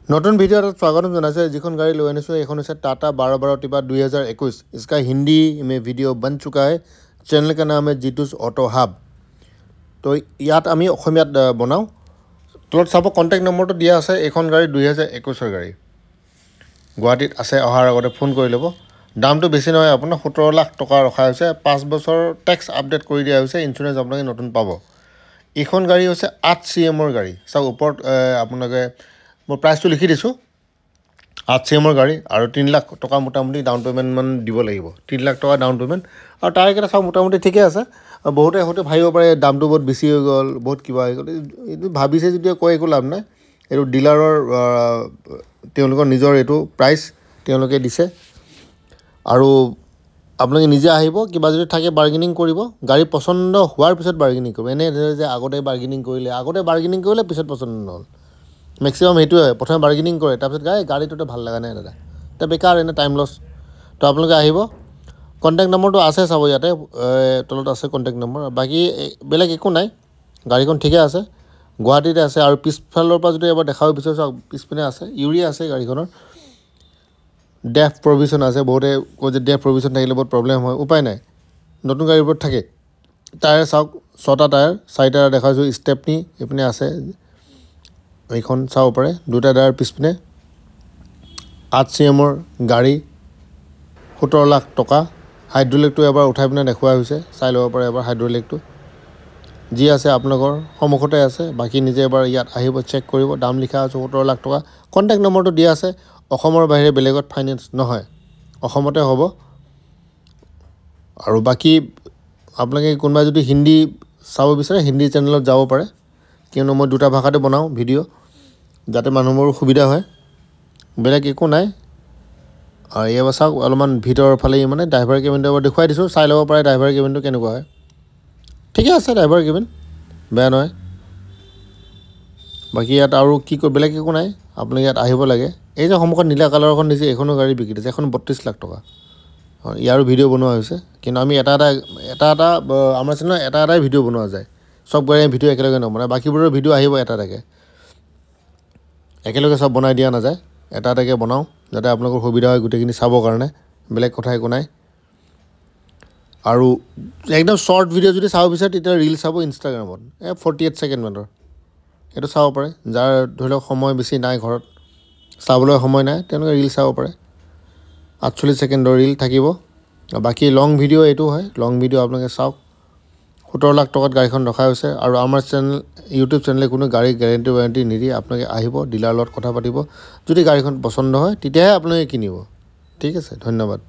নতুন ভিডিও এটা স্বাগতম জনাইছে जिखन गाड़ी লৈ আনিছো এখন আছে टाटा 1212 टिपा 2021 इसका हिंदी में वीडियो बन चुका है चैनल का नाम है जीतूस ऑटो हब तो ইয়াত আমি অসমীয়াত বনাও তলত চাব কন্টাক্ট নম্বৰটো দিয়া আছে এখন গাড়ী 2021 ৰ গাড়ী গুৱাহাটীত আছে অহাৰ আগতে ফোন কৰি লব দামটো বেছি নহয় আপোনাৰ 17 লাখ টকা ৰখা হৈছে 5 বছৰ ট্যাক্স আপডেট কৰি দিয়া হৈছে ইন্স্যুৰেন্স আপোনাক নতুন পাব এখন গাড়ী হৈছে 8 সিএম ৰ গাড়ী সব ওপৰত আপোনাকে মই প্ৰাইসটো লিখি দিছো 8 সিএম ৰ গাড়ী আৰু 3 লাখ টকা মোটামুটি ডাউন পেমেন্ট মান দিব লাগিব 3 লাখ টকা ডাউন পেমেন্ট আৰু টায়াৰ কেটা সব মোটামুটি ঠিকে আছে বহুতে হতে ভাইব পাৰে দামটো বহুত বেছি হৈ গল বহুত কিবা হৈ গল এটো ভাবিছে যদি কয় একো লাভ নাই এটো ডিলাৰৰ তেওঁলোকৰ নিজৰ এটো প্ৰাইস তেওঁলোকে দিছে আৰু আপোনালোকে নিজে আহিব কিবা যদি থাকে বাৰ্গেনিং কৰিব গাড়ী পছন্দ হোৱাৰ পিছত বাৰ্গেনিং কৰিব এনে যে আগতে বাৰ্গেনিং কৰিলে পিছত পছন্দ নহল मैक्सिमम हेतु है प्रथम बार्गेनिंग करे तारपिছত गाड़ीटोटे ভাল লাগা নাই দাদা তে বেকাৰ এনে টাইম লস তো আপোনালোকে আহিব কন্টাক্ট নম্বৰটো আছে চাব ইয়াতে তলত আছে কন্টাক্ট নম্বৰ বাকি বেলেগ একো নাই গাড়ীখন ঠিকে আছে গুৱাহাটীতে আছে আৰু পিছফালৰ পৰা যদি এবাৰ দেখাও বিচাৰিছো পিছপিনে আছে ইউৰি আছে গাড়ীখনৰ ডেফ প্ৰভিজন আছে বহুতে কয় যে ডেফ প্ৰভিজন থাকিলে বহুত প্ৰবলেম হয় উপায় নাই নতুন গাড়ীবোৰ থাকে টায়াৰ চাওক 6টা টায়াৰ 4টা দেখাইছো ষ্টেপনি এপিনে আছে এইখন চাও পৰে দুটা টায়াৰ পিছপিনে 8 সিএম ৰ গাড়ী 17 লাখ টকা হাইড্ৰলিকটো এবাৰ উঠাই পিনে দেখুৱা হৈছে চাই লব পাৰে এবাৰ হাইড্ৰলিকটো জি আছে আপোনালোকৰ সমুখতে আছে বাকি নিজে এবাৰ ইয়াত আহিব চেক কৰিব দাম লিখা আছে 17 লাখ টকা কন্টাক্ট নম্বৰটো দিয়া আছে অসমৰ বাহিৰে বেলেগত ফাইনান্স নহয় অসমতে হ'ব আৰু বাকি আপোনালোকে কোনবা যদি হিন্দী চাব বিচাৰে হিন্দী চেনেলত যাব পাৰে কিয়নো মই দুটা ভাষাতে বনাও ভিডিও যাতে মানুহৰ সুবিধা হয় বেলেগ একো নাই আৰু এবাৰ চাওক অলমান ভিতৰ ফালে মানে ড্ৰাইভাৰ কেবিনটো দেখুৱাই দিছো চাই লব পাৰে ড্ৰাইভাৰ কেবিনটো কেনেকুৱা হয় ঠিকে আছে ড্ৰাইভাৰ কেবিন বেয়া নহয় বাকি ইয়াত আৰু কি বেলেগ একো নাই আপুনি ইয়াত আহিব লাগে এই যে সমুখত নীলা কালাৰখন দিছে এখনো গাড়ী বিক্ৰী আছে এখন 32 লাখ টকা ইয়াৰো ভিডিও বনোৱা হৈছে কিন্তু আমি এটা আমাৰ চেনেলত এটা ভিডিও বনোৱা যায় সব গাড়ী ভিডিও একেলগে নবনাই বাকিবোৰৰ ভিডিও আহিব একেলগে সব বনাই দিয়া না যায় এটাকে বনাও যাতে আপোনালোকৰ সুবিধা হয় গুটেখিনি চাবৰ কাৰণে বেলেগ কথা একো নাই আৰু একদম শৰ্ট ভিডিও যদি চাও বিচাৰে তেতিয়া ৰীল চাব ইনষ্টাগ্ৰামত 48 সেকেন্ড মানৰ এটো চাব পাৰে যাৰ ধৰিলক সময় বেছি নাই ঘৰত চাবলৈ সময় নাই তেওঁলোকে ৰীল চাব পাৰে 48 সেকেন্ডৰ ৰীল থাকিব বাকি লং ভিডিও এটো হয় লং ভিডিও আপোনালোকে চাওক 17 লাখ টকাত গাড়ীখন ৰখা হৈছে আৰু আমাৰ চেনেল ইউটিউব চেনেলে কোনো গাড়ী গ্যাৰান্টি নিদি আপোনালোকে আহিব ডিলাৰ লগত কথা পাতিব যদি গাড়ীখন পছন্দ হয় তেতিয়াহে আপোনালোকে কিনিব ঠিক আছে ধন্যবাদ